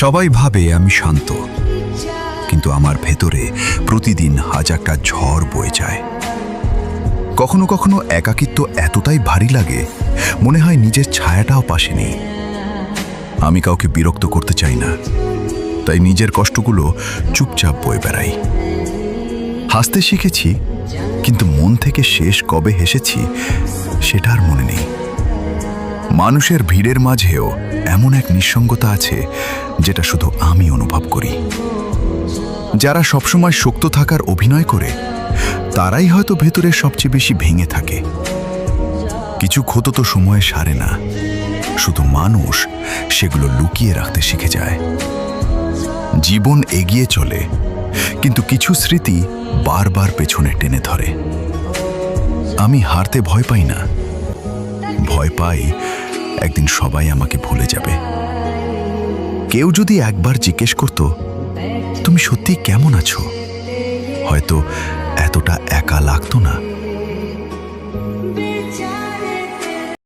সবাই ভাবে আমি শান্ত, কিন্তু আমার ভেতরে প্রতিদিন হাজারটা ঝড় বয়ে যায়। কখনো কখনো একাকিত্ব এতটাই ভারী লাগে, মনে হয় নিজের ছায়াটাও পাশে নেই। আমি কাউকে বিরক্ত করতে চাই না, তাই নিজের কষ্টগুলো চুপচাপ বয়ে বেড়াই। হাসতে শিখেছি, কিন্তু মন থেকে শেষ কবে হেসেছি সেটা আর মনে নেই। মানুষের ভিড়ের মাঝেও এমন এক নিঃসঙ্গতা আছে যেটা শুধু আমি অনুভব করি। যারা সবসময় শক্ত থাকার অভিনয় করে, তারাই হয়তো ভেতরে সবচেয়ে বেশি ভেঙে থাকে। কিছু ক্ষত তো সময়ে সারে না, শুধু মানুষ সেগুলো লুকিয়ে রাখতে শিখে যায়। জীবন এগিয়ে চলে, কিন্তু কিছু স্মৃতি বারবার পেছনে টেনে ধরে। আমি হারতে ভয় পাই না, ভয় পাই একদিন সবাই আমাকে ভুলে যাবে। কেউ যদি একবার জিজ্ঞেস করত, তুমি সত্যি কেমন আছো, হয়তো এতটা একা লাগতো না।